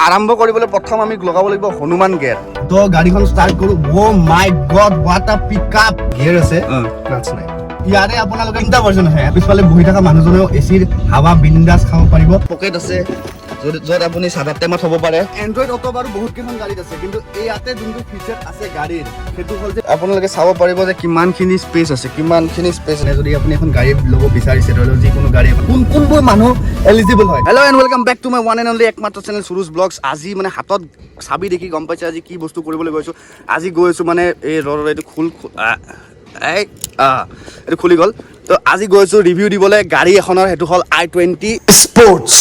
আৰম্ভ কৰিবলৈ প্ৰথম আমি লগাব লাগিব হনুমান গিয়াৰ। তো গাড়ীখন ষ্টাৰ্ট কৰো। ও মাই গড, হোৱাট আ পিকআপ! গিয়াৰ আছে, ক্লাচ নাই। ইয়াৰে আপোনালোকে তিনিটা ভাৰ্জন আছে। পিছফালে বহি থকা মানুহজনেও এচিৰ হাৱা বিন্দাছ খাব পাৰিব। পকেট আছে য'ত আপুনি চাৰ্জাৰ টেমা থ'ব পাৰে। এণ্ড্ৰইড অটো বাৰু বহুত কেইখন গাড়ীত আছে, কিন্তু ইয়াতে যোনটো ফিচাৰ আছে গাড়ীৰ সেইটো হ'ল যে আপোনালোকে চাব পাৰিব যে কিমানখিনি স্পেচ আছে, কিমানখিনি স্পেচ আছে। যদি আপুনি এখন গাড়ী ল'ব বিচাৰিছে, ধৰি লওক যিকোনো গাড়ী, কোনবোৰ মানুহ এলিজিবল হয়। Hello' and welcome back to my one and only একমাত্ৰ চেনেল সুৰুজ ব্লগছ। আজি মানে হাতত চাবি দেখি গম পাইছে আজি কি বস্তু কৰিবলৈ গৈছোঁ। আজি গৈ আছোঁ মানে এই এইটো এইটো খুলি গ'ল। তো আজি গৈছোঁ ৰিভিউ দিবলৈ গাড়ী এখনৰ, সেইটো হ'ল i20 স্পৰ্টছ।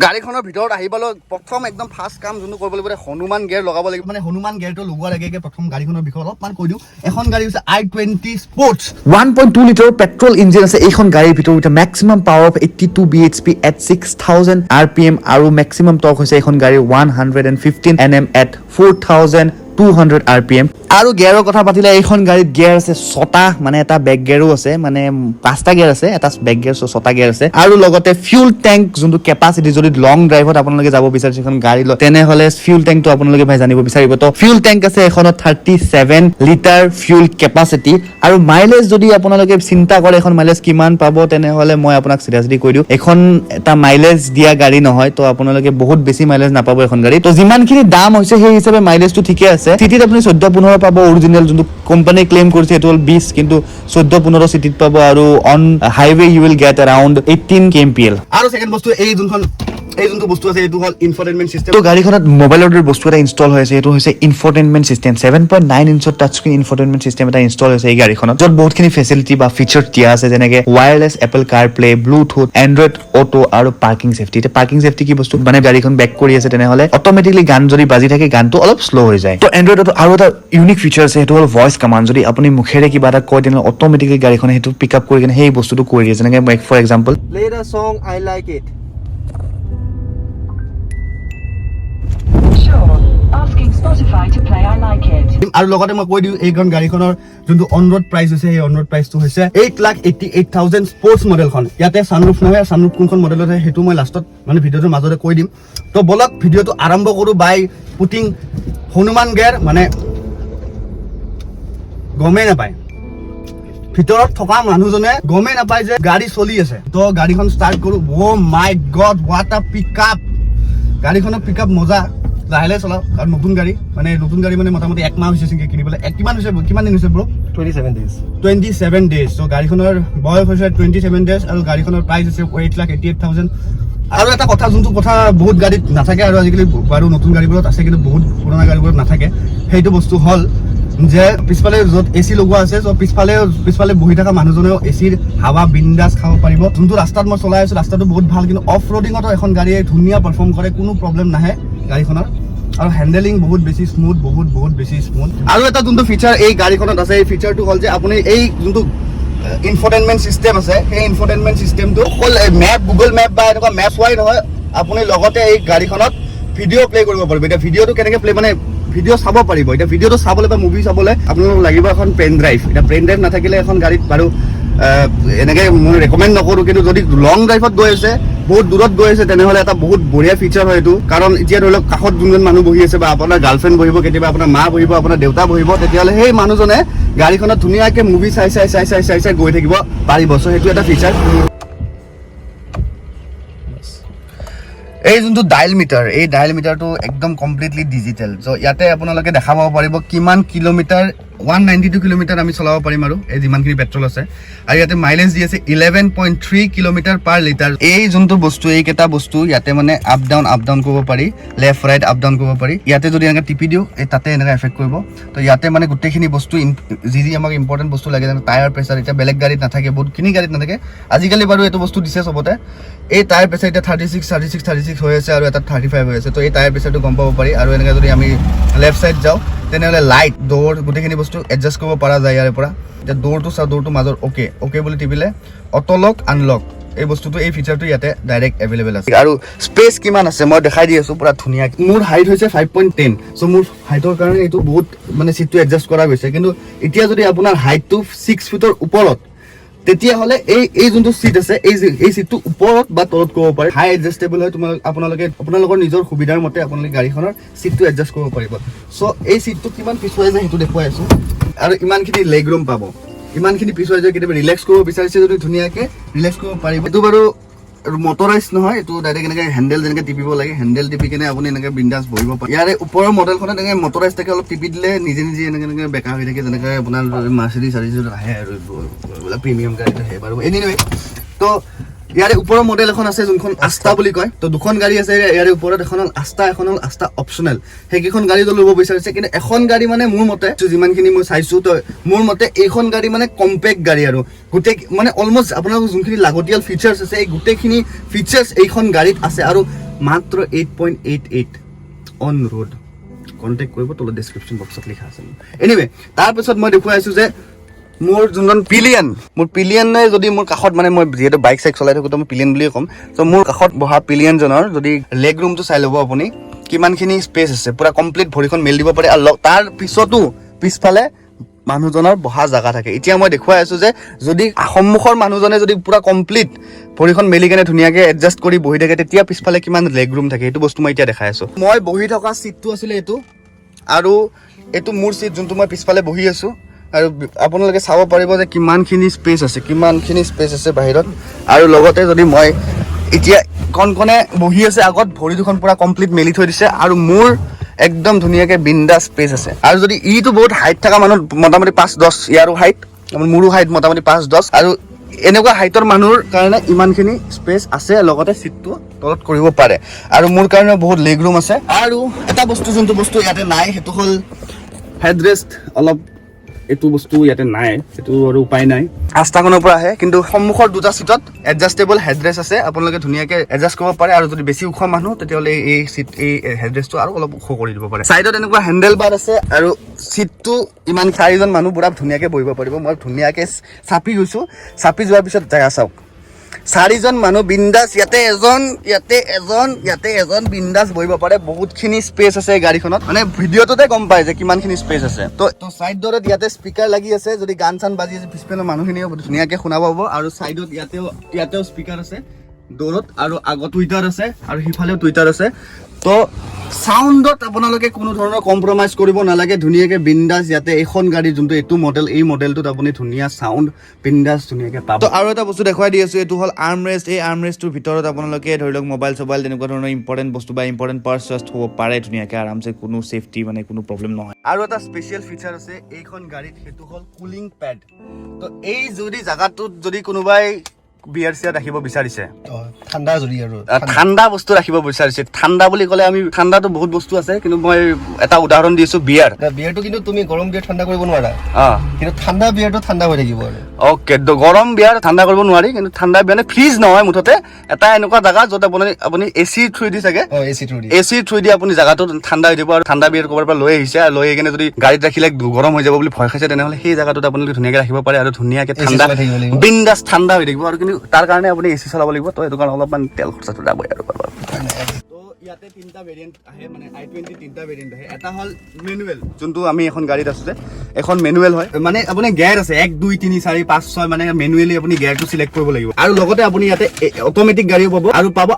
গাড়ীখনৰ ভিতৰত আহিবলৈ প্ৰথম একদম ফাৰ্ষ্ট কাম যোনটো কৰিব লাগিব, হনুমান গিয়াৰ লগাব লাগিব। মানে হনুমান গিয়াৰটো লগোৱাৰ আগে প্ৰথম গাড়ীখনৰ বিষয়ে অলপমান কৈ দিওঁ। এখন গাড়ী হৈছে i20 sports. 1.2 litre petrol engine আছে এইখন গাড়ীৰ ভিতৰত। Maximum power of 82 bhp at 6000 rpm আৰু মেক্সিমাম টৰ্ক হৈছে এইখন গাড়ীৰ 115 Nm at 4200 rpm। আৰু গিয়াৰৰ কথা পাতিলে এইখন গাড়ীত গিয়াৰ আছে 6টা, মানে এটা বেক গিয়াৰো আছে, মানে 5টা গিয়াৰ আছে, এটা বেক গিয়াৰ 6টা গিয়াৰ আছে। আৰু লগতে ফিউল টেংক যোনটো কেপাচিটি, যদি লং ড্ৰাইভত আপোনালোকে যাব বিচাৰিছে এখন গাড়ী লৈ, তেনেহ'লে ফিউল টেংকটো আপোনালোকে ভাই জানিব বিচাৰিব। তো ফিউল টেংক আছে এখনত 37 লিটাৰ ফিউল কেপাচিটি। আৰু মাইলেজ যদি আপোনালোকে চিন্তা কৰে এখন মাইলেজ কিমান পাব, তেনেহ'লে মই আপোনাক চিৰিয়াছলি কৈ দিওঁ, এখন এটা মাইলেজ দিয়া গাড়ী নহয়। তো আপোনালোকে বহুত বেছি মাইলেজ নাপাব এখন গাড়ী। তো যিমানখিনি দাম হৈছে সেই হিচাপে মাইলেজটো ঠিকে আছে। চিটিত আপুনি 14-15 পাব। অৰিজিনেল যোনটো কোম্পানীয়ে ক্লেইম কৰিছে সেইটো হ'ল 20, কিন্তু 14-15 চিটিত পাব। আৰু on highway you will get around 18 kmpl। আৰু ছেকেণ্ড বস্তু এই যোনটো বস্তু আছে এইটো হ'ল ইনফৰটেইনমেণ্ট চিষ্টেম। তো গাড়ীখনত মোবাইলৰ দৰে বস্তু এটা ইনষ্টল হৈ আছে, এইটো হৈছে infotainment system. 7.9 ইঞ্চৰ touch screen infotainment system এটা ইনষ্টল হৈছে এই গাড়ীখনত, য'ত বহুতখিনি ফেচিলিটি বা ফিচাৰ দিয়া আছে, যেনেকে ৱায়াৰলেছ এপল কাৰ প্লে, ব্লুটুথ, এণ্ড্ৰইড অটো আৰু পাৰ্কিং ছেফটি। এতিয়া পাৰ্কিং ছেফটি কি বস্তু, মানে গাড়ীখন বেক কৰি আছে তেনেহ'লে অট'মেটিকলি গান যদি বাজি থাকে গানটো অলপ শ্ল' হৈ যায়। তো এণ্ড্ৰইড অটো আৰু এটা ইউনিক ফিচাৰ আছে, সেইটো হ'ল ভইচ কমাণ্ড। যদি আপুনি মুখেৰে কিবা এটা কয় তেনেহ'লে অট'মেটিকলি গাড়ীখনে সেইটো পিক আপ কৰি কিনে সেই বস্তুটো কৰি দিয়ে। যেনেকে ফৰ এক্সাম্পল, প্লে দ্য সং আই লাইক ইট। আৰু লগতে মই কৈ দিওঁ এইখন গাড়ীখনৰ যোনটো অন ৰোড প্ৰাইচ হৈছে, সেই অন ৰোড প্ৰাইচটো হৈছে 8,88,000 স্পৰ্টছ মডেলখন। ইয়াতে ছানৰুফ নহয়, ছানৰুফ কোনখন মডেলত হয় সেইটো মই লাষ্টত মানে ভিডিঅ'টোৰ মাজতে কৈ দিম। তো বলক ভিডিঅ'টো আৰম্ভ কৰোঁ বাই পুটিং হনুমান গিয়াৰ। মানে গমেই নাপায়, ভিতৰত থকা মানুহজনে গমেই নাপায় যে গাড়ী চলি আছে। তো গাড়ীখন ষ্টাৰ্ট কৰোঁ। ও মাই গড, হোৱাট আ পিকআপ! গাড়ীখনৰ পিকআপ মজা। লাহে লাহে চলাওঁ, কাৰণ নতুন গাড়ী মানে মোটামুটি 1 মাহ হৈছে চাগে কিনিবলৈ। কিমান দিন হৈছে ব্ৰ? 27 days। তো গাড়ীখনৰ বয়স হৈছে 27 days আৰু গাড়ীখনৰ প্ৰাইচ হৈছে 8,88,000। আৰু এটা কথা, যোনটো কথা বহুত গাড়ীত নাথাকে আৰু আজিকালি বাৰু নতুন গাড়ীবোৰত আছে, কিন্তু বহুত পুৰণা গাড়ীবোৰত নাথাকে, সেইটো বস্তু হ'ল যে পিছফালে য'ত এচি লগোৱা আছে, পিছফালে বহি থকা মানুহজনেও এচিৰ হাৱা বিন্দাছ খাব পাৰিব। যোনটো ৰাস্তাত মই চলাই আছোঁ ৰাস্তাটো বহুত ভাল, কিন্তু অফ ৰোডিঙতো এখন গাড়ীয়ে ধুনীয়া পাৰফৰ্ম কৰে, কোনো প্ৰব্লেম নাহে গাড়ীখনৰ। আৰু হেণ্ডেলিং বহুত বেছি স্মুথ, বহুত বেছি স্মুথ। আৰু এটা যোনটো ফিচাৰ এই গাড়ীখনত আছে, এই ফিচাৰটো হ'ল যে আপুনি এই যোনটো ইনফৰটেইনমেণ্ট চিষ্টেম আছে, সেই ইনফৰটেইনমেণ্ট চিষ্টেমটো অকল মেপ, গুগল মেপ বা এনেকুৱা মেপ হোৱাই নহয়, আপুনি লগতে এই গাড়ীখনত ভিডিঅ' প্লে কৰিব পাৰিব। এতিয়া ভিডিঅ'টো কেনেকৈ প্লে, মানে ভিডিঅ' চাব পাৰিব। এতিয়া ভিডিঅ'টো চাবলৈ বা মুভি চাবলৈ আপোনালোকক লাগিব এখন পেন ড্ৰাইভ। এতিয়া পেন ড্ৰাইভ নাথাকিলে এখন গাড়ীত বাৰু এনেকৈ মই ৰেকমেণ্ড নকৰোঁ, কিন্তু যদি লং ড্ৰাইভত গৈ আছে, বহুত দূৰত গৈ আছে, তেনেহ'লে এটা বহুত বঢ়িয়া ফিচাৰ হয় এইটো। কাৰণ এতিয়া ধৰি লওক কাষত যোনজন মানুহ বহি আছে, বা আপোনাৰ গাৰ্লফ্ৰেণ্ড বহিব, কেতিয়াবা আপোনাৰ মা বহিব, আপোনাৰ দেউতা বহিব, তেতিয়াহ'লে সেই মানুহজনে গাড়ীখনত ধুনীয়াকৈ মুভি চাই গৈ থাকিব পাৰিব। চ' সেইটো এটা ফিচাৰ। এই যোনটো ডায়েল মিটাৰ, এই ডায়েল মিটাৰটো একদম কমপ্লিটলি ডিজিটেল। চ' ইয়াতে আপোনালোকে দেখা পাব পাৰিব কিমান কিলোমিটাৰ, 192 কিলোমিটাৰ আমি চলাব পাৰিম আৰু এই যিমানখিনি পেট্ৰল আছে। আৰু ইয়াতে মাইলেজ দি আছে 11.3 কিলোমিটাৰ পাৰ লিটাৰ। এই যোনটো বস্তু, এইকেইটা বস্তু ইয়াতে মানে আপ ডাউন কৰিব পাৰি, লেফ্ট ৰাইট আপ ডাউন কৰিব পাৰি। ইয়াতে যদি এনেকৈ টিপি দিওঁ, এই তাতে এনেকৈ এফেক্ট কৰিব। তো ইয়াতে মানে গোটেইখিনি বস্তু যি আমাক ইম্পৰ্টেণ্ট বস্তু লাগে, যেনে টায়াৰ প্ৰেছাৰ, এতিয়া বেলেগ গাড়ীত নাথাকে, বহুতখিনি গাড়ীত নাথাকে। আজিকালি বাৰু এইটো বস্তু দিছে চবতে। এই টায়াৰ প্ৰেছাৰ এতিয়া 36 হৈ আছে আৰু এটা 35 হৈ আছে। তো এই টায়াৰ প্ৰেছাৰটো গম পাব পাৰি। আৰু এনেকৈ যদি আমি লেফ্ট ছাইড যাওঁ, তেনেহ'লে লাইট ডোৰ গোটেইখিনি বস্তু এডজাষ্ট কৰিব পৰা যায় ইয়াৰ পৰা এতিয়া ডোৰটো চাওঁ ডোৰটো মাজত অ'কে বুলি টিপিলে অটো লক আনলক এই বস্তুটো এই ফিচাৰটো ইয়াতে ডাইৰেক্ট এভেইলেবল আছে আৰু স্পেচ কিমান আছে মই দেখাই দি আছোঁ পুৰা ধুনীয়া মোৰ হাইট হৈছে 5.10 চ' মোৰ হাইটৰ কাৰণে এইটো বহুত মানে চিটটো এডজাষ্ট কৰা গৈছে কিন্তু এতিয়া যদি আপোনাৰ হাইটটো 6 ফিটৰ ওপৰত তেতিয়াহ'লে এই যোনটো চিট আছে এই চিটটো ওপৰত বা তলত কৰিব পাৰে হাই এডজাষ্টেবল হয় আপোনালোকৰ নিজৰ সুবিধাৰ মতে আপোনালোকে গাড়ীখনৰ চিটটো এডজাষ্ট কৰিব পাৰিব চ' এই চিটটো কিমান পিছুৱাই যায় সেইটো দেখুৱাই আছোঁ আৰু ইমানখিনি লেগ ৰুম পাব ইমানখিনি পিছুৱাই যায় কেতিয়াবা ৰিলেক্স কৰিব বিচাৰিছে যদি ধুনীয়াকৈ ৰিলেক্স কৰিব পাৰিব এইটো বাৰু মটৰাইজ নহয় এইটো ডাইৰেক্ট এনেকৈ হেণ্ডেল যেনেকৈ টিপিব লাগে হেণ্ডেল টিপি কিনে আপুনি এনেকৈ বিন্দাছ বহিব পাৰে ইয়াৰে ওপৰৰ মডেলখনত এনেকৈ মটৰাইজ থাকে অলপ টিপি দিলে নিজে এনেকৈ বেকা হৈ থাকে যেনেকৈ আপোনাৰ মাৰ্চিডিজ চাৰ্চিডিজ আহে আৰু প্ৰিমিয়াম গাড়ীটো আহে বাৰু এনিৱে তো ইয়াৰে ওপৰৰ মডেল এখন আছে যোনখন আস্থা বুলি কয় তো দুখন গাড়ী আছে ইয়াৰে ওপৰত এখন হ'ল আস্থা অপশ্যনেল সেইকেইখন গাড়ী ল'ব বিচাৰিছে কিন্তু এখন গাড়ী মানে মোৰ মতে যিমানখিনি মই চাইছোঁ তো মোৰ মতে এইখন গাড়ী মানে কম্পেক্ট গাড়ী আৰু গোটেই মানে অলমষ্ট আপোনালোকৰ যোনখিনি লাগতিয়াল ফিচাৰ্ছ আছে এই গোটেইখিনি ফিচাৰ্ছ এইখন গাড়ীত আছে আৰু মাত্ৰ 8.88 অন ৰোড কণ্টেক্ট কৰিব তলত ডেছক্ৰিপশ্যন বক্সত লিখা আছে এনিৱে তাৰপিছত মই দেখুৱাই আছোঁ যে মোৰ যোনজন পিলিয়নে যদি মোৰ কাষত মানে মই যিহেতু বাইক চাইক চলাই থাকোঁ তো মই পিলিয়ন বুলিয়ে ক'ম ত' মোৰ কাষত বহা পিলিয়নজনৰ যদি লেগ ৰুমটো চাই ল'ব আপুনি কিমানখিনি স্পেচ আছে পুৰা কমপ্লিট ভৰিখন মেলি দিব পাৰে আৰু তাৰ পিছতো পিছফালে মানুহজনৰ বহা জাগা থাকে এতিয়া মই দেখুৱাই আছোঁ যে যদি সন্মুখৰ মানুহজনে যদি পুৰা কমপ্লিট ভৰিখন মেলি কেনে ধুনীয়াকৈ এডজাষ্ট কৰি বহি থাকে তেতিয়া পিছফালে কিমান লেগ ৰুম থাকে সেইটো বস্তু মই এতিয়া দেখাই আছোঁ মই বহি থকা ছিটটো আছিলে এইটো আৰু এইটো মোৰ ছিট যোনটো মই পিছফালে বহি আছোঁ আৰু আপোনালোকে চাব পাৰিব যে কিমানখিনি স্পেচ আছে বাহিৰত আৰু লগতে যদি মই এতিয়া কণকণে বহি আছে আগত ভৰি দুখন পুৰা কমপ্লিট মেলি থৈ দিছে আৰু মোৰ একদম ধুনীয়াকৈ বিন্দাছ স্পেচ আছে আৰু যদি ইটো বহুত হাইট থকা মানুহ মোটামুটি 5-10 ইয়াৰো হাইট মোৰো হাইট মোটামুটি 5-10 আৰু এনেকুৱা হাইটৰ মানুহৰ কাৰণে ইমানখিনি স্পেচ আছে লগতে চিটটো তলত কৰিব পাৰে আৰু মোৰ কাৰণে বহুত লেগ ৰুম আছে আৰু এটা বস্তু যোনটো বস্তু ইয়াতে নাই সেইটো হ'ল হেডৰেষ্ট অলপ এইটো বস্তু ইয়াতে নাই সেইটো আৰু উপায় নাই আস্থাখনৰ পৰা আহে কিন্তু সন্মুখৰ দুটা চিটত এডজাষ্টেবল হেডৰেষ্ট আছে আপোনালোকে ধুনীয়াকৈ এডজাষ্ট কৰিব পাৰে আৰু যদি বেছি ওখ মানুহ তেতিয়াহ'লে এই হেডৰেষ্টটো আৰু অলপ ওখ কৰি দিব পাৰে ছাইডত এনেকুৱা হেণ্ডেল বাৰ আছে আৰু চিটটো ইমান 4জন মানুহ পুৰা ধুনীয়াকৈ বহিব পাৰিব মই ধুনীয়াকৈ চাপি গৈছোঁ চাপি যোৱাৰ পিছত জেগা চাওক 4জন মানুহ বিন্দাছ ইয়াতে এজন বিন্দাছ বহিব পাৰে বহুতখিনি স্পেচ আছে গাড়ীখনত মানে ভিডিঅ'টোতে গম পায় যে কিমানখিনি স্পেচ আছে তো ছাইডত ইয়াতে স্পীকাৰ লাগি আছে যদি গান চান বাজি আছে পিছফালৰ মানুহখিনিও ধুনীয়াকৈ শুনা পাব আৰু ছাইডত ইয়াতেও স্পীকাৰ আছে দৌৰত আৰু আগত টুইটাৰ আছে আৰু সিফালেও টুইটাৰ আছে তো সাউণ্ডত আপোনালোকে কোনো ধৰণৰ কম্প্ৰমাইজ কৰিব নালাগে ধুনীয়াকৈ বিন্দাছ ইয়াতে এখন গাড়ী যোনটো এইটো মডেল এই মডেলটোত আপুনি ধুনীয়া সাউণ্ড বিন্দাছ ধুনীয়াকৈ পাব তো আৰু এটা বস্তু দেখুৱাই দি আছোঁ এইটো হ'ল আৰ্মৰেষ্ট এই আৰ্মৰেষ্টটোৰ ভিতৰত আপোনালোকে ধৰি লওক মোবাইল তেনেকুৱা ধৰণৰ ইম্পৰ্টেণ্ট বস্তু বা ইম্পৰ্টেণ্ট পাৰ্টছ হ'ব পাৰে ধুনীয়াকৈ আৰামছে কোনো ছেফটি মানে কোনো প্ৰব্লেম নহয় আৰু এটা স্পেচিয়েল ফিচাৰ আছে এইখন গাড়ীত সেইটো হ'ল কুলিং পেড তো এই যদি জাগাটোত যদি কোনোবাই বিয়াৰ চিয়াৰ ৰাখিব বিচাৰিছে ঠাণ্ডা বস্তু ৰাখিব বিচাৰিছে ঠাণ্ডা বুলি ক'লে আমি ঠাণ্ডাটো বহুত বস্তু আছে কিন্তু মই এটা উদাহৰণ দিছোঁ বিয়াৰটো কিন্তু তুমি গৰম বিয়াৰ ঠাণ্ডা কৰিব নোৱাৰা কিন্তু ঠাণ্ডা বিয়াৰটো ঠাণ্ডা হৈ থাকিব আৰু অ'কে গৰম বিয়াৰ ঠাণ্ডা কৰিব নোৱাৰি কিন্তু ঠাণ্ডা বিয়াৰ ফ্ৰিজ নহয় মুঠতে এটা এনেকুৱা জাগা য'ত আপুনি এচি থ্ৰু দি চাগে এচি থ্ৰু দি আপুনি জাগাটো ঠাণ্ডা হৈ দিব আৰু ঠাণ্ডা বিয়াৰ ক'ৰবাৰ পৰা লৈ আহিছে আৰু লৈ কিনে যদি গাড়ীত ৰাখিলে গৰম হৈ যাব বুলি ভয় খাইছে তেনেহ'লে সেই জাগাটোত আপোনালোকে ধুনীয়াকৈ ৰাখিব পাৰে আৰু ধুনীয়াকৈ ঠাণ্ডা বিন্দাছ ঠাণ্ডা হৈ থাকিব আৰু কিন্তু তাৰ কাৰণে আপুনি এচি চলাব লাগিব তো সেইটো কাৰণে অলপমান তেল খৰচাটো যাবই আৰু ইয়াতে 3টা ভেৰিয়েণ্ট আহে মানে i20 3টা ভেৰিয়েণ্ট আহে এটা হ'ল মেনুৱেল যোনটো আমি এখন গাড়ীত আছোঁ যে এখন মেনুৱেল হয় মানে আপুনি গিয়াৰ আছে 1 2 3 4 5 6 মানে মেনুৱেলি আপুনি গিয়াৰটো চিলেক্ট কৰিব লাগিব আৰু লগতে আপুনি ইয়াতে অট'মেটিক গাড়ীও পাব আৰু পাব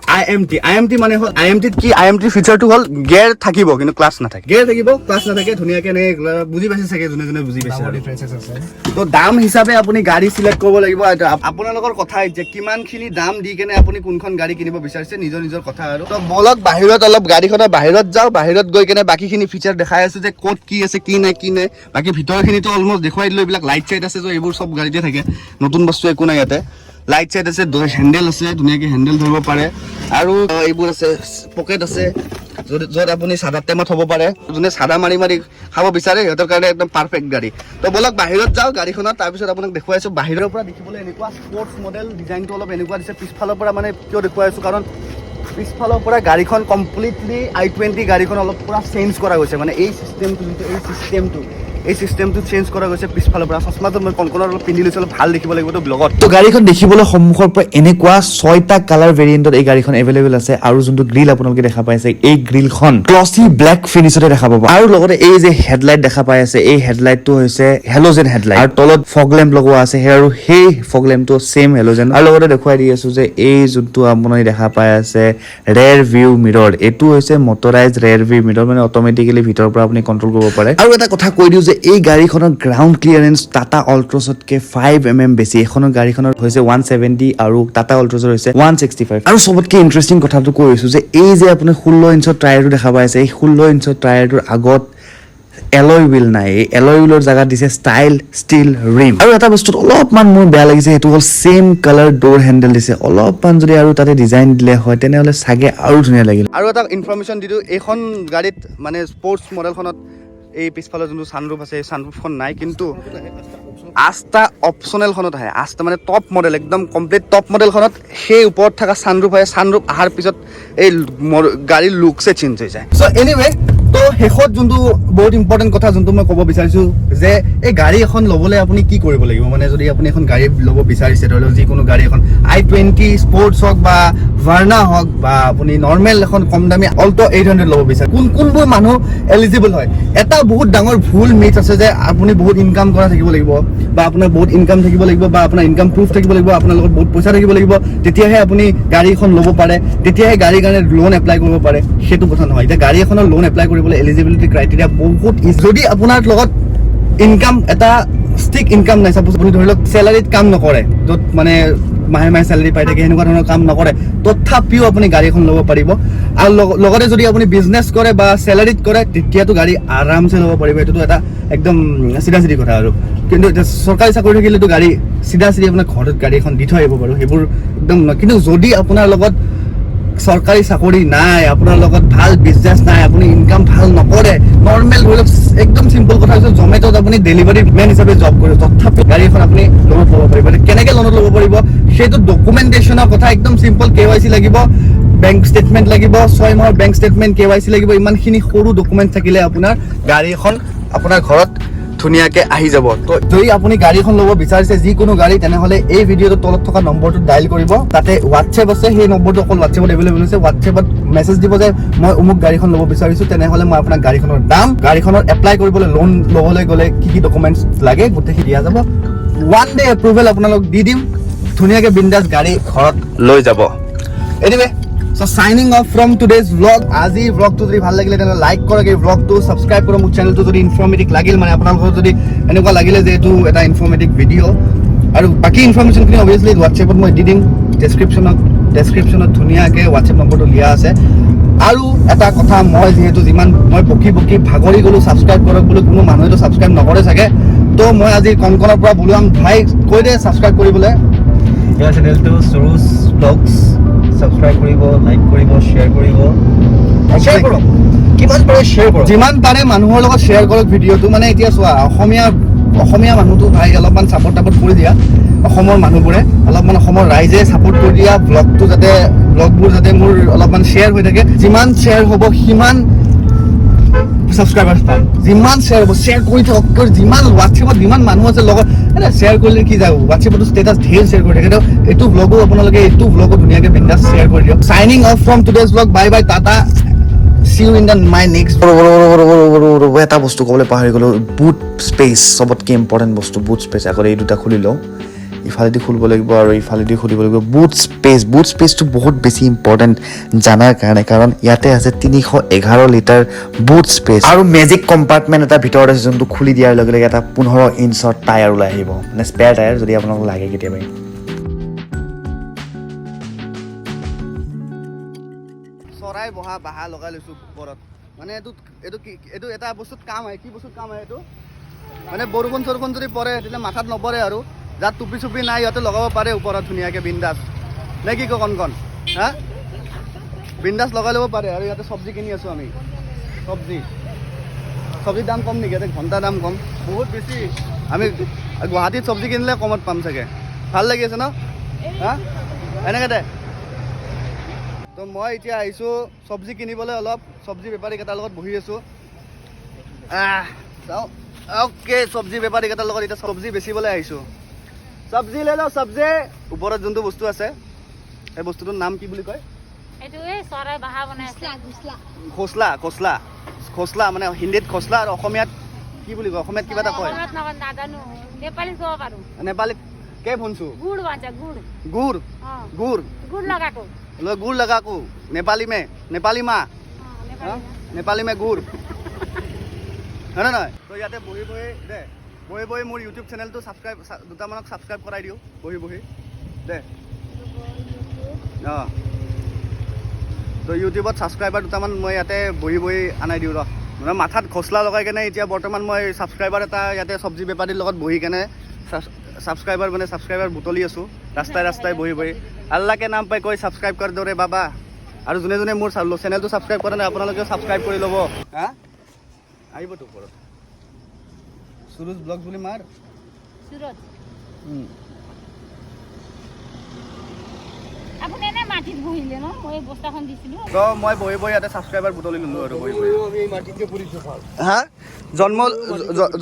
IMT মানে হ'ল IMTত কি IMT ফিচাৰটো হ'ল গিয়াৰ থাকিব কিন্তু ক্লাছ নাথাকে গিয়াৰ থাকিব ক্লাছ নাথাকে ধুনীয়াকৈ বুজি পাইছে চাগে যোনে বুজি পাইছে তো দাম হিচাপে আপুনি গাড়ী চিলেক্ট কৰিব লাগিব আপোনালোকৰ কথা যে কিমানখিনি দাম দি কেনে আপুনি কোনখন গাড়ী কিনিব বিচাৰিছে নিজৰ কথা আৰু তো বলক বাহিৰত অলপ গাড়ীখনৰ বাহিৰত যাওঁ বাহিৰত গৈ কেনে বাকীখিনি ফিচাৰ দেখাই আছোঁ যে ক'ত কি আছে কি নাই বাকী ভিতৰখিনিতো অলমষ্ট দেখুৱাই দিলোঁ এইবিলাক লাইট চাইট আছে যে এইবোৰ চব গাড়ীতে থাকে নতুন বস্তু একো নাই ইয়াতে লাইট চাইট আছে হেণ্ডেল আছে ধুনীয়াকৈ হেণ্ডেল ধৰিব পাৰে আৰু এইবোৰ আছে পকেট আছে য'ত আপুনি চাদা টেমাত হ'ব পাৰে যোনে চাদা মাৰি খাব বিচাৰে সিহঁতৰ কাৰণে একদম পাৰফেক্ট গাড়ী তো বলক বাহিৰত যাওঁ গাড়ীখনত তাৰপিছত আপোনাক দেখুৱাইছোঁ বাহিৰৰ পৰা দেখিবলৈ এনেকুৱা স্পৰ্টছ মডেল ডিজাইনটো অলপ এনেকুৱা দিছে পিছফালৰ পৰা মানে কিয় দেখুৱাইছোঁ কাৰণ পিছফালৰ পৰা গাড়ীখন কমপ্লিটলি i20 গাড়ীখন অলপ পুৰা চেঞ্জ কৰা গৈছে মানে এই চিষ্টেমটো চেঞ্জ কৰা গৈছে পিছফালৰ পৰা চশমাটো মই কনকনত অলপ পিন্ধি লৈছোঁ অলপ ভাল দেখিব লাগিব তো ব্লগত তো গাড়ীখন দেখিবলৈ সন্মুখৰ পৰা এনেকুৱা 6টা কালাৰ ভেৰিয়েণ্টত এই গাড়ীখন এভেইলেবল আছে আৰু যোনটো গ্ৰিল আপোনালোকে দেখা পাইছে এই গ্ৰিলখন গ্লসি ব্লেক ফিনিশতে দেখা পাব আৰু লগতে এই যে হেডলাইট দেখা পাই আছে এই হেডলাইটটো হৈছে হেলোজেন হেডলাইট আৰু তলত ফগ লেম্প লগোৱা আছে আৰু সেই ফগ লেম্পটো সেম হেলোজেন আৰু লগতে দেখুৱাই দি আছো যে এই যোনটো আপোনালোকে দেখা পাই আছে ৰেৰ ভিউ মিৰৰ এইটো হৈছে মটৰাইজ ৰেৰ ভিউ মিৰৰ মানে অটোমেটিক্যালি ভিতৰৰ পৰা আপুনি কন্ট্ৰোল কৰিব পাৰে আৰু এটা কথা কৈ দিও যে এই গাড়ীখনৰ গ্ৰাউণ্ড ক্লিয়াৰেন্স টাটা অল্ট্ৰছতকে 5 বেছি এখনৰ গাড়ীখনৰ হৈছে 170 আৰু টাটা অল্ট্ৰছৰ হৈছে 165 আৰু সবতকে ইন্টাৰেষ্টিং কথাটো কৈছো যে এই যে আপুনি 16 ইঞ্চৰ টায়াৰটো দেখা পাইছে এই 16 ইঞ্চৰ টায়াৰটোৰ আগত এলয় হুইল নাই এই এলয় হুইলৰ জায়গাত দিছে ষ্টাইল ষ্টিল ৰিম আৰু এটা বস্তুত অলপমান মোৰ বেয়া লাগিছে সেইটো হ'ল সেম কালাৰ ডোৰ হেন্ডেল দিছে অলপমান যদি আৰু তাতে ডিজাইন দিলে হয় তেনেহলে সাগে আৰু ধুনীয়া লাগিল আৰু এটা ইনফৰমেশ্যন দি দিওঁ এইখন গাড়ীত মানে স্পৰ্টছ মডেলখনত এই পিছফালে যোনটো ছানৰুফ আছে এই ছানৰুফখন নাই কিন্তু 8টা অপশ্যনেলখনত আহে 8টা মানে টপ মডেল একদম কমপ্লিট টপ মডেলখনত সেই ওপৰত থকা ছানৰুফ আহে ছানৰুফ অহাৰ পিছত এই গাড়ীৰ লুকছে চেঞ্জ হৈ যায় চ' এনিৱে তো শেষত যোনটো বহুত ইম্পৰ্টেণ্ট কথা যোনটো মই ক'ব বিচাৰিছোঁ যে এই গাড়ী এখন ল'বলৈ আপুনি কি কৰিব লাগিব মানে যদি আপুনি এখন গাড়ী ল'ব বিচাৰিছে ধৰি লওক যিকোনো গাড়ী এখন i20 স্পৰ্টছ হওক বা ভাৰ্না হওক বা আপুনি নৰ্মেল এখন কম দামী অল্টো 800 ল'ব বিচাৰে কোনবোৰ মানুহ এলিজিবল হয় এটা বহুত ডাঙৰ ভুল মিথ আছে যে আপুনি বহুত ইনকাম কৰা থাকিব লাগিব বা আপোনাৰ বহুত ইনকাম থাকিব লাগিব বা আপোনাৰ ইনকাম প্ৰুফ থাকিব লাগিব আপোনাৰ লগত বহুত পইচা থাকিব লাগিব তেতিয়াহে আপুনি গাড়ী এখন ল'ব পাৰে তেতিয়াহে গাড়ীৰ কাৰণে লোন এপ্লাই কৰিব পাৰে সেইটো কথা নহয় এতিয়া গাড়ী এখনৰ লোন এপ্লাই কৰিবলৈ এলিজিবিলিটি ক্ৰাইটেৰিয়া বহুত যদি আপোনাৰ লগত ইনকাম এটা ষ্টিক ইনকাম নাই সাপোজ আপুনি ধৰি লওক চেলাৰীত কাম নকৰে য'ত মানে মাহে চেলাৰী পাই থাকে সেনেকুৱা ধৰণৰ কাম নকৰে তথাপিও আপুনি গাড়ী এখন ল'ব পাৰিব আৰু লগতে যদি আপুনি বিজনেছ কৰে বা চেলাৰীত কৰে তেতিয়াতো গাড়ী আৰামছে ল'ব পাৰিব এইটোতো এটা একদম চিধা কথা আৰু কিন্তু এতিয়া চৰকাৰী চাকৰি থাকিলেতো গাড়ী চিধা আপোনাৰ ঘৰত গাড়ী এখন দি থৈ আহিব বাৰু সেইবোৰ একদম নহয় কিন্তু যদি আপোনাৰ লগত চৰকাৰী চাকৰি নাই আপোনাৰ লগত ভাল বিজনেছ নাই আপুনি ইনকাম ভাল নকৰে নৰ্মেল ধৰি লওক একদম চিম্পল কথা হৈছে জমেটত আপুনি ডেলিভাৰী মেন হিচাপে জব কৰে তথাপি গাড়ী এখন আপুনি লোনত ল'ব পাৰিব কেনেকৈ লোনত ল'ব পাৰিব সেইটো ডকুমেণ্টেশ্যনৰ কথা একদম চিম্পল KYC লাগিব বেংক ষ্টেটমেণ্ট লাগিব 6 মাহৰ বেংক ষ্টেটমেণ্ট KYC লাগিব ইমানখিনি সৰু ডকুমেণ্ট থাকিলে আপোনাৰ গাড়ী এখন আপোনাৰ ঘৰত ধুনীয়াকৈ আহি যাব তো যদি আপুনি গাড়ী এখন ল'ব বিচাৰিছে যিকোনো গাড়ী তেনেহ'লে এই ভিডিঅ'টোৰ তলত থকা নম্বৰটো ডাইল কৰিব তাতে হোৱাটছএপ আছে সেই নম্বৰটো অকল হোৱাটছএপত এভেইলেবল আছে হোৱাটছএপত মেছেজ দিব যে মই অমুক গাড়ীখন ল'ব বিচাৰিছোঁ তেনেহ'লে মই আপোনাক গাড়ীখনৰ দাম গাড়ীখনৰ এপ্লাই কৰিবলৈ লোন ল'বলৈ গ'লে কি ডকুমেণ্টছ লাগে গোটেইখিনি দিয়া যাব 1 ডে এপ্ৰুভেল আপোনালোক দি দিম ধুনীয়াকৈ বিন্দাছ গাড়ী ঘৰত লৈ যাব anyway So signing off from today's vlog. আজি vlogটো যদি ভাল লাগিলে তেনে লাইক কৰক এই vlogটো সাবস্ক্ৰাইব কৰক মোৰ চেনেলটো যদি ইনফৰমেটিভ লাগিল মানে আপোনালোকৰ যদি এনেকুৱা লাগিলে যে এইটো এটা ইনফৰমেটিভ ভিডিঅ' আৰু বাকি ইনফৰমেশ্যনখিনি অবভিয়াছলি হোৱাটছএপত মই দি দিম ডেছক্ৰিপশ্যনত ধুনীয়াকৈ হোৱাটছএপ নম্বৰটো দিয়া আছে আৰু এটা কথা মই যিহেতু যিমান মই বকি ভাগৰি গ'লো ছাবস্ক্ৰাইব কৰক বোলো কোনো মানুহেতো ছাবস্ক্ৰাইব নকৰে চাগে তো মই আজি কনকনৰ পৰা বোলো ভাই কৈ দে ছাবস্ক্ৰাইব কৰিবলৈ ইয়াৰ চেনেলটো সুৰুজ ব্লগছ সাবস্ক্ৰাইব কৰিব লাইক কৰিব শ্বেয়াৰ কৰিব শ্বেয়াৰ কৰক কিমান পাৰে শ্বেয়াৰ কৰক যিমান পাৰে মানুহৰ লগত শ্বেয়াৰ কৰক ভিডিঅ'টো মানে এতিয়া চোৱা অসমীয়া মানুহটো ভাই অলপমান ছাপৰ্ট কৰি দিয়া অসমৰ মানুহবোৰে অলপমান অসমৰ ৰাইজে ছাপৰ্ট কৰি দিয়া ব্লগবোৰ যাতে মোৰ অলপমান শ্বেয়াৰ হৈ থাকে যিমান শ্বেয়াৰ হ'ব সিমান সাবস্ক্ৰাইবাৰ্ছ পাম যিমান শ্বেয়াৰ হ'ব শ্বেয়াৰ কৰি থাকক যিমান হোৱাটছএপত যিমান মানুহ আছে লগত শ্বেয়াৰ কৰিলে কি যাব হোৱাটছএপতো ষ্টেটাছ ঢেৰ শ্বেয়াৰ কৰি থাকে এইটো ব্লগো আপোনালোকে এইটো ব্লগো ধুনীয়াকৈ বিন্দাছ শ্বেয়াৰ কৰি দিয়ক signing off from today's vlog bye tata see you in the my next এটা বস্তু ক'বলৈ পাহৰি গ'লো বুট স্পেচ চবতকৈ ইম্পৰ্টেণ্ট বস্তু বুট স্পেচ আগতে এই দুটা খুলি লওঁ ইফালেদি খুলিব লাগিব আৰু ইফালেদি খুলিব লাগিব বুট স্পেচটো বহুত বেছি ইম্পৰ্টেণ্ট জানাৰ কাৰণে কাৰণ ইয়াতে আছে 311 লিটাৰ বুট স্পেচ আৰু মেজিক কম্পাৰ্টমেণ্ট এটা ভিতৰত আছে যোনটো খুলি দিয়াৰ লগে লগে এটা 15 ইঞ্চৰ টায়াৰ ওলাই আহিব মানে স্পেয়াৰ টায়াৰ যদি আপোনাক লাগে কেতিয়াবা চৰাই বহা বাহা লগাই লৈছোঁ ওপৰত মানে এইটো এটা বস্তুত কাম আহে কি বস্তুত কাম আহে এইটো মানে বৰষুণ যদি পৰে তেতিয়া মাথাত নপৰে আৰু যাৰ টুপি নাই সিহঁতে লগাব পাৰে ওপৰত ধুনীয়াকৈ বিন্দাছ নে কি কণ হা বিন্দাছ লগাই ল'ব পাৰে আৰু ইয়াতে চব্জি কিনি আছোঁ আমি চব্জিৰ দাম কম নেকি ইয়াতে ঘণ্টাৰ দাম কম বহুত বেছি আমি গুৱাহাটীত চব্জি কিনিলে কমত পাম চাগে ভাল লাগি আছে ন হা এনেকৈ দে তো মই এতিয়া আহিছোঁ চব্জি কিনিবলৈ, অলপ চব্জি বেপাৰীকেইটাৰ লগত বহি আছোঁ। চাওঁ অ'কে, চব্জি বেপাৰীকেইটাৰ লগত এতিয়া চব্জি বেচিবলৈ আহিছোঁ। চব্জি লৈ লওঁ, চব্জি। ওপৰত যোনটো বস্তু আছে সেই বস্তুটোৰ নাম কি বুলি কয়? খোচলা। খোচলা মানে হিন্দীত খোচলা আৰু অসমীয়াত কি বুলি কয়? অসমীয়াত কিবা এটা কয়। নেপালীত কে শুনছোঁ? গুড় গুড় লগাকো নেপালী মা নেপালী মে গুড় হয় নে নহয়? তো ইয়াতে বহি মোৰ ইউটিউব চেনেলটো দুটামানক ছাবস্ক্ৰাইব কৰাই দিওঁ বহি দে। অঁ, তো ইউটিউবত ছাবস্ক্ৰাইবাৰ দুটামান মই ইয়াতে বহি আনাই দিওঁ ৰ। মানে মাথাত খোচলা লগাই কেনে এতিয়া বৰ্তমান মই ছাবস্ক্ৰাইবাৰ এটা ইয়াতে চব্জি বেপাৰীৰ লগত বহি কেনে ছাবস্ক্ৰাইবাৰ বুটলি আছোঁ ৰাস্তাই বহি আল্লাহকে নাম পাই কৈ ছাবস্ক্ৰাইব কৰি দৰে বাবা। আৰু যোনে মোৰ চেনেলটো ছাবস্ক্ৰাইব কৰা নাই আপোনালোকেও ছাবস্ক্ৰাইব কৰি ল'ব। হা আহিবতো ওপৰত সুৰুজ ব্লগ বুলি মাৰ। তো মই বহি ইয়াতে ছাবস্ক্ৰাইবাৰ বুটলি ল'লোঁ আৰু বহি হা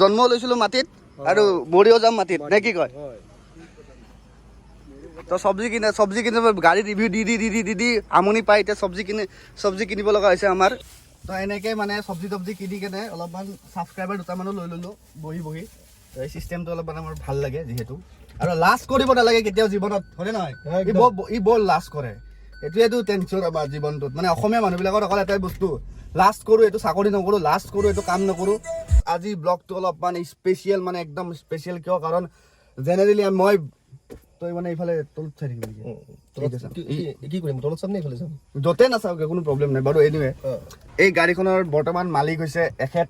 জন্ম লৈছিলোঁ মাটিত আৰু মৰিও যাম মাটিত নে কি কয়? তো চব্জি কিনিব গাড়ী ৰিভিউ দি আমনি পাই এতিয়া চব্জি কিনিব লগা হৈছে আমাৰ। তো এনেকৈ মানে চব্জি কিনি কেনে অলপমান ছাবস্ক্ৰাইবাৰ দুটামানো লৈ ল'লোঁ বহি। এই চিষ্টেমটো অলপমান আমাৰ ভাল লাগে যিহেতু, আৰু লাজ কৰিব নালাগে কেতিয়াও জীৱনত, হয়নে নহয়? ই বৰ লাজ কৰে, এইটোৱেতো টেনশ্যন আমাৰ জীৱনটোত। মানে অসমীয়া মানুহবিলাকৰ অকল এটাই বস্তু, লাজ কৰোঁ, এইটো চাকৰি নকৰোঁ, লাজ কৰোঁ, এইটো কাম নকৰোঁ। আজি ব্লগটো অলপমান স্পেচিয়েল, মানে একদম স্পেচিয়েল কিয়? কাৰণ জেনেৰেলি মই তই মানে এইফালে তলত চাই থাকিবি নেকি? কি কৰিম? তলত চাম নে এইফালে চাম? য'তে নাচাওঁগে কোনো প্ৰব্লেম নাই বাৰু। এনিৱে এই গাড়ীখনৰ বৰ্তমান মালিক হৈছে এখেত